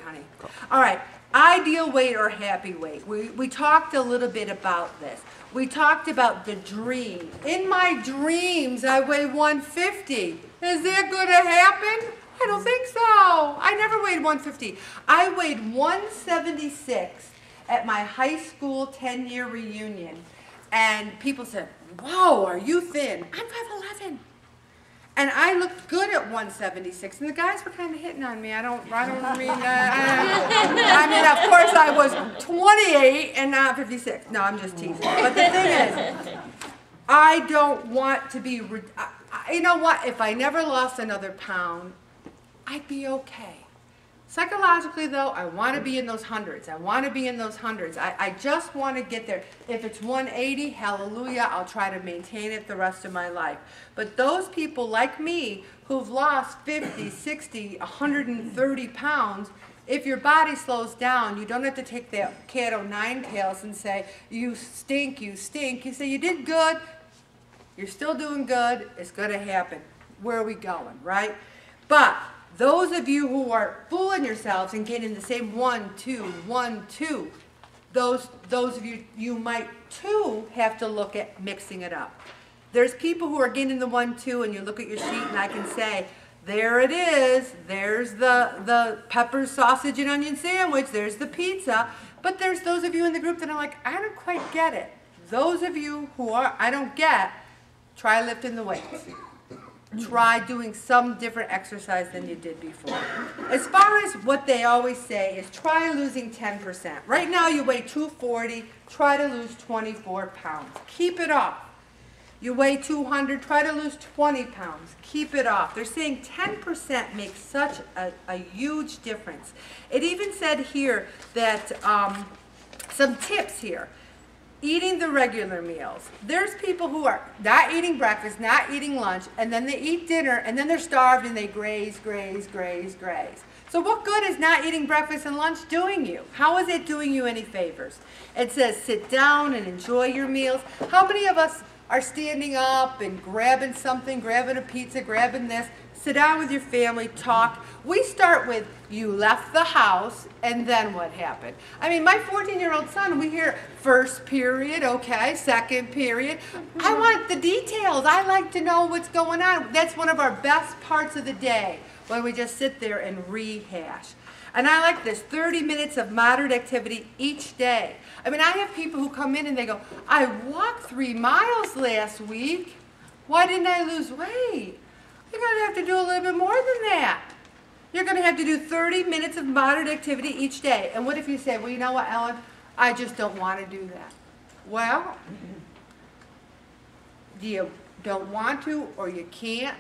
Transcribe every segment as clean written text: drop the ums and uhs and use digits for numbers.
honey. All right, ideal weight or happy weight. We talked a little bit about this. We talked about the dream. In my dreams, I weigh 150. Is that going to happen? I don't think so. I never weighed 150. I weighed 176 at my high school 10-year reunion. And people said, whoa, are you thin? I'm 5'11". And I looked good at 176, and the guys were kind of hitting on me. I mean, of course I was 28 and not 56. No, I'm just teasing. But the thing is, I don't want to be, you know what, if I never lost another pound, I'd be okay. Psychologically, though, I want to be in those hundreds. I want to be in those hundreds. I just want to get there. If it's 180, hallelujah, I'll try to maintain it the rest of my life. But those people like me who've lost 50, 60, 130 pounds, if your body slows down, you don't have to take that cat o' nine tails and say, you stink, you stink. You say, you did good, you're still doing good, it's going to happen. Where are we going, right? But those of you who are fooling yourselves and getting the same 1, 2, 1, 2, those of you, you might too have to look at mixing it up. There's people who are getting the 1, 2, and you look at your sheet and I can say, there it is, there's the pepper, sausage, and onion sandwich, there's the pizza. But there's those of you in the group that are like, I don't quite get it. Those of you who are, I don't get, try lifting the weights. Try doing some different exercise than you did before. As far as what they always say is try losing 10%. Right now you weigh 240, try to lose 24 pounds. Keep it off. You weigh 200, try to lose 20 pounds. Keep it off. They're saying 10% makes such a huge difference. It even said here that, some tips here. Eating the regular meals. There's people who are not eating breakfast, not eating lunch, and then they eat dinner, and then they're starved and they graze. So what good is not eating breakfast and lunch doing you? How is it doing you any favors? It says sit down and enjoy your meals. How many of us are standing up and grabbing something, grabbing a pizza, grabbing this? Sit down with your family, talk. We start with, you left the house, and then what happened? I mean, my 14-year-old son, we hear first period, okay, second period. I want the details. I like to know what's going on. That's one of our best parts of the day, when we just sit there and rehash. And I like this, 30 minutes of moderate activity each day. I mean, I have people who come in and they go, I walked 3 miles last week. Why didn't I lose weight? You're going to have to do a little bit more than that. You're going to have to do 30 minutes of moderate activity each day. And what if you say, well, you know what, Ellen, I just don't want to do that. Well, you don't want to or you can't.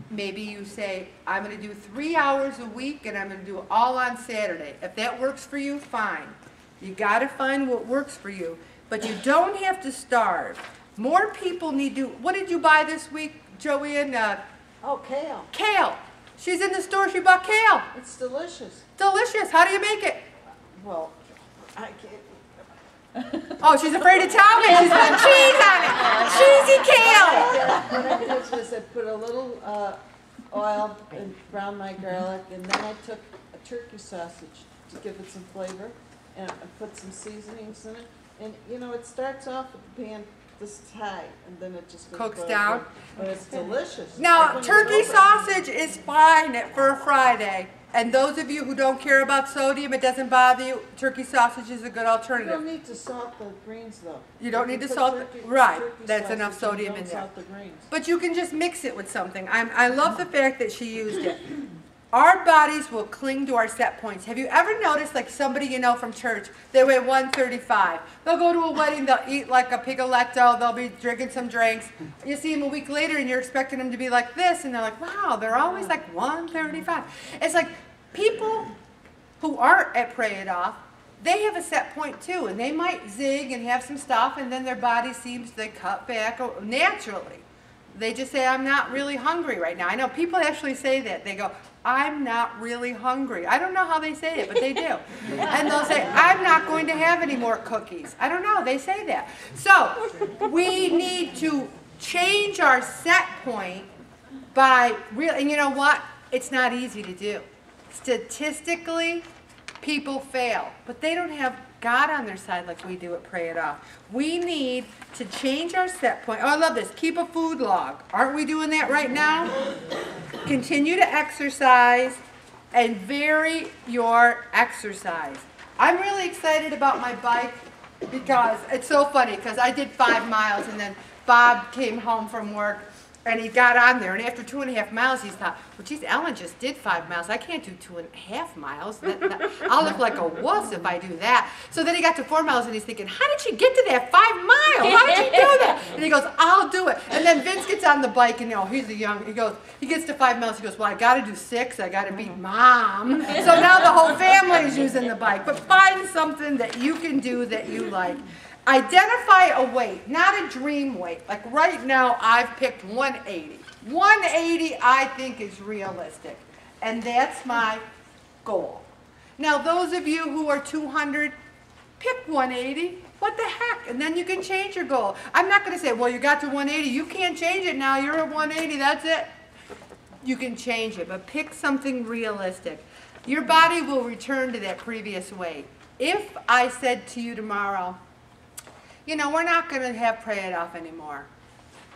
Maybe you say, I'm going to do 3 hours a week and I'm going to do it all on Saturday. If that works for you, fine. You got to find what works for you. But you don't have to starve. More people need to, what did you buy this week, Joanne? Oh, kale. Kale. She's in the store, she bought kale. It's delicious. Delicious. How do you make it? Well, I can't. Oh, she's afraid to tell me. She's putting cheese on it. Cheesy kale. What I did was I put a little oil and browned my garlic, and then I took a turkey sausage to give it some flavor, and I put some seasonings in it. And, you know, it starts off with the pan this high, and then it just cooks down. But it's delicious. Now, turkey sausage is fine for a Friday. And those of you who don't care about sodium, it doesn't bother you, turkey sausage is a good alternative. You don't need to salt the greens, though. You don't need to salt the, right, that's enough sodium in there. Salt the greens. But you can just mix it with something. I love the fact that she used it. Our bodies will cling to our set points. Have you ever noticed, like somebody you know from church, they weigh 135. They'll go to a wedding, they'll eat like a pigoletto, they'll be drinking some drinks. You see them a week later and you're expecting them to be like this, and they're like, wow, they're always like 135. It's like people who aren't at Pray It Off, they have a set point too, and they might zig and have some stuff, and then their body seems to cut back naturally. They just say, I'm not really hungry right now. I know people actually say that. They go, I'm not really hungry. I don't know how they say it, but they do. And they'll say, I'm not going to have any more cookies. I don't know, they say that. So, we need to change our set point by, and you know what? It's not easy to do. Statistically, people fail, but they don't have God on their side like we do at Pray It Off. We need to change our set point. Oh, I love this. Keep a food log. Aren't we doing that right now? Continue to exercise and vary your exercise. I'm really excited about my bike because it's so funny because I did 5 miles and then Bob came home from work and he got on there, and after 2.5 miles he thought, well geez, Ellen just did 5 miles. I can't do 2.5 miles. I'll look like a wuss if I do that. So then he got to 4 miles and he's thinking, how did she get to that 5 miles? How did she do that? And he goes, I'll do it. And then Vince gets on the bike and he gets to 5 miles, he goes, well I gotta do 6, I gotta beat Mom. So now the whole family is using the bike. But find something that you can do that you like. Identify a weight, not a dream weight. Like right now, I've picked 180. 180 I think is realistic, and that's my goal. Now those of you who are 200, pick 180. What the heck? And then you can change your goal. I'm not going to say, well you got to 180, you can't change it now, you're at 180, that's it. You can change it, but pick something realistic. Your body will return to that previous weight. If I said to you tomorrow, you know, we're not going to have Pray It Off anymore.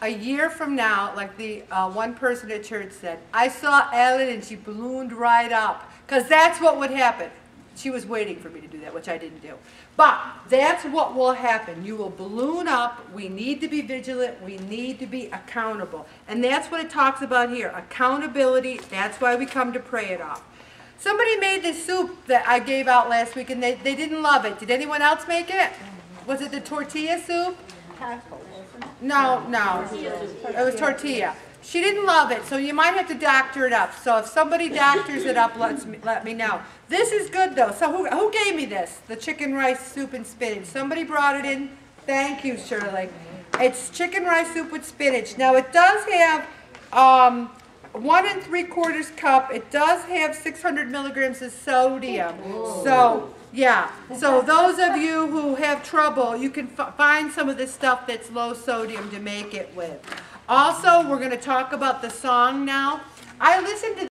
A year from now, like the one person at church said, I saw Ellen and she ballooned right up. Because that's what would happen. She was waiting for me to do that, which I didn't do. But that's what will happen. You will balloon up. We need to be vigilant. We need to be accountable. And that's what it talks about here. Accountability. That's why we come to Pray It Off. Somebody made this soup that I gave out last week and they didn't love it. Did anyone else make it? Was it the tortilla soup? No. It was tortilla. She didn't love it, so you might have to doctor it up. So if somebody doctors it up, let me know. This is good though. So who gave me this? The chicken rice soup and spinach. Somebody brought it in. Thank you, Shirley. It's chicken rice soup with spinach. Now it does have 1 3/4 cup. It does have 600 milligrams of sodium. So yeah, so those of you who have trouble, you can find some of this stuff that's low sodium to make it with. Also, we're going to talk about the song now. I listened to